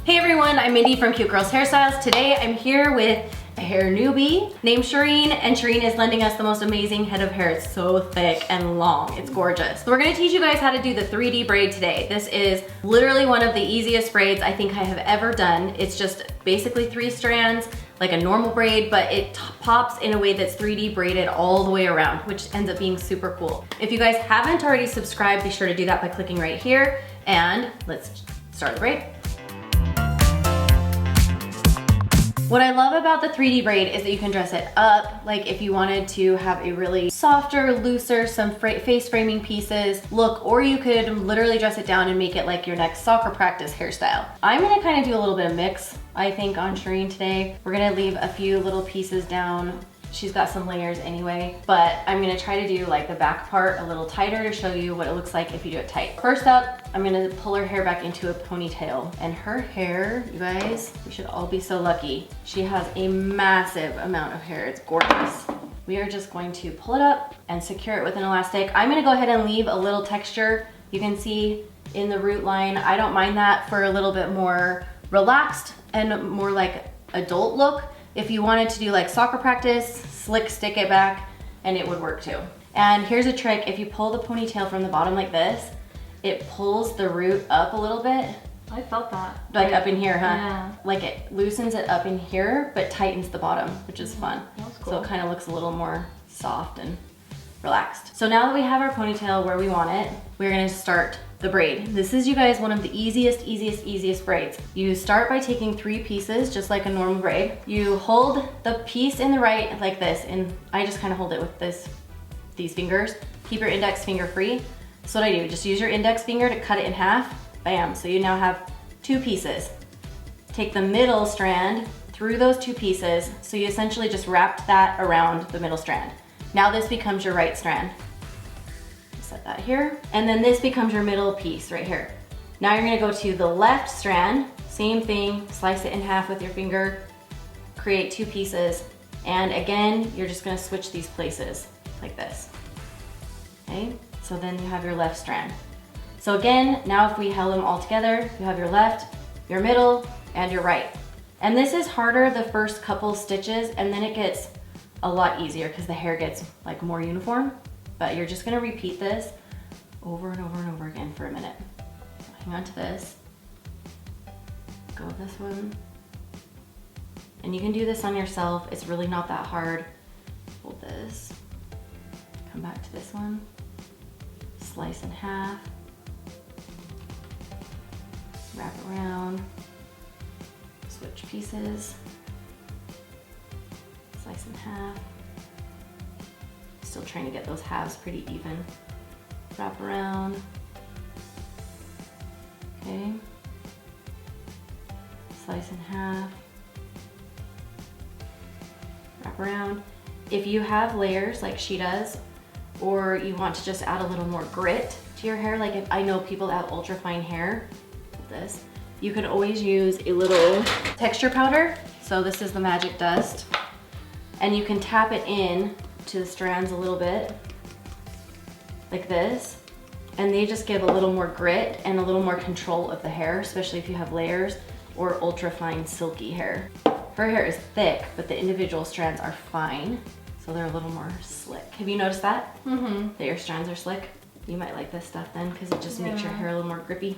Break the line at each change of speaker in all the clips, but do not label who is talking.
Hey everyone, I'm Mindy from Cute Girls Hairstyles. Today I'm here with a hair newbie named Shireen, and Shireen is lending us the most amazing head of hair. It's so thick and long, it's gorgeous. So we're gonna teach you guys how to do the 3D braid today. This is literally one of the easiest braids I think I have ever done. It's just basically 3 strands, like a normal braid, but it pops in a way that's 3D braided all the way around, which ends up being super cool. If you guys haven't already subscribed, be sure to do that by clicking right here, and let's start the braid. What I love about the 3D braid is that you can dress it up, like if you wanted to have a really softer, looser, some face framing pieces look, or you could literally dress it down and make it like your next soccer practice hairstyle. I'm gonna kind of do a little bit of mix, I think, on Shireen today. We're gonna leave a few little pieces down. She's got some layers anyway, but I'm gonna try to do like the back part a little tighter to show you what it looks like if you do it tight. First up, I'm gonna pull her hair back into a ponytail. And her hair, you guys, we should all be so lucky. She has a massive amount of hair, it's gorgeous. We are just going to pull it up and secure it with an elastic. I'm gonna go ahead and leave a little texture. You can see in the root line, I don't mind that for a little bit more relaxed and more like adult look. If you wanted to do like soccer practice, slick stick it back, and it would work too. And here's a trick, if you pull the ponytail from the bottom like this, it pulls the root up a little bit.
I felt that.
Like up in here, huh?
Yeah.
Like it loosens it up in here, but tightens the bottom, which is fun.
That's cool.
So it kind of looks a little more soft and relaxed. So now that we have our ponytail where we want it, we're gonna start the braid. This is, you guys, one of the easiest braids. You start by taking 3 pieces, just like a normal braid. You hold the piece in the right like this, and I just kind of hold it with these fingers. Keep your index finger free. So what I do, just use your index finger to cut it in half. Bam, so you now have 2 pieces. Take the middle strand through those 2 pieces, so you essentially just wrapped that around the middle strand. Now this becomes your right strand. Set that here, and then this becomes your middle piece right here. Now you're gonna go to the left strand, same thing, slice it in half with your finger, create 2 pieces, and again, you're just gonna switch these places like this. Okay, so then you have your left strand. So again, now if we held them all together, you have your left, your middle, and your right. And this is harder the first couple stitches, and then it gets a lot easier because the hair gets like more uniform. But you're just gonna repeat this over and over and over again for a minute. So hang on to this, go with this one. And you can do this on yourself, it's really not that hard. Hold this, come back to this one, slice in half, wrap around, switch pieces, slice in half. Still trying to get those halves pretty even. Wrap around. Okay. Slice in half. Wrap around. If you have layers like she does, or you want to just add a little more grit to your hair, like if I know people that have ultra fine hair, like this, you can always use a little texture powder. So this is the magic dust. And you can tap it in to the strands a little bit, like this, and they just give a little more grit and a little more control of the hair, especially if you have layers or ultra fine silky hair. Her hair is thick, but the individual strands are fine, so they're a little more slick. Have you noticed that? Mm-hmm. That your strands are slick? You might like this stuff then, because it just makes your hair a little more grippy.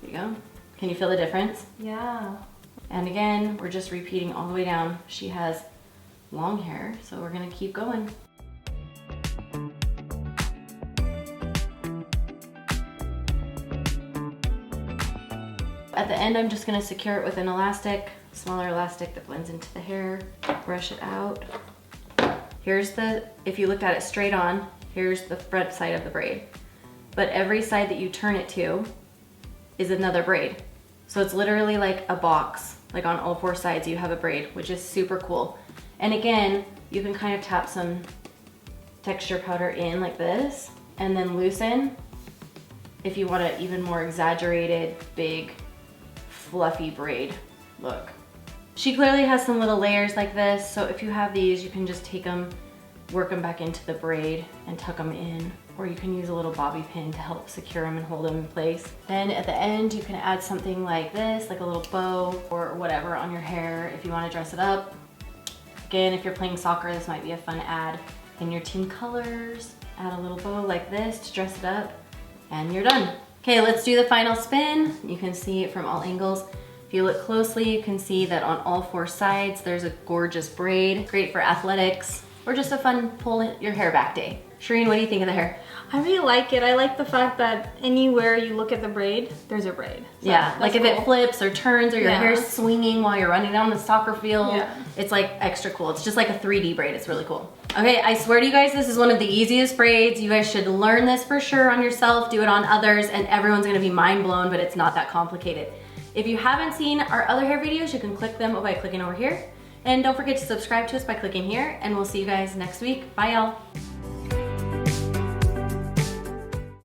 There you go. Can you feel the difference?
Yeah.
And again, we're just repeating all the way down. She has long hair, so we're gonna keep going. At the end, I'm just gonna secure it with an elastic, smaller elastic that blends into the hair, brush it out. Here's the, if you looked at it straight on, here's the front side of the braid. But every side that you turn it to is another braid. So it's literally like a box, like on all 4 sides you have a braid, which is super cool. And again, you can kind of tap some texture powder in like this and then loosen if you want an even more exaggerated, big, fluffy braid look. She clearly has some little layers like this, so if you have these, you can just take them work them back into the braid and tuck them in, or you can use a little bobby pin to help secure them and hold them in place. Then at the end, you can add something like this, like a little bow or whatever on your hair if you want to dress it up. Again, if you're playing soccer, this might be a fun ad. In your team colors, add a little bow like this to dress it up, and you're done. Okay, let's do the final spin. You can see it from all angles. If you look closely, you can see that on all 4 sides, there's a gorgeous braid. Great for athletics or just a fun pull your hair back day. Shireen, what do you think of the hair?
I really like it. I like the fact that anywhere you look at the braid, there's a braid. So
yeah, like if it flips or turns or your hair's swinging while you're running down the soccer field, it's like extra cool. It's just like a 3D braid. It's really cool. Okay, I swear to you guys, this is one of the easiest braids. You guys should learn this for sure on yourself, do it on others, and everyone's gonna be mind blown, but it's not that complicated. If you haven't seen our other hair videos, you can click them by clicking over here. And don't forget to subscribe to us by clicking here, and we'll see you guys next week. Bye, y'all.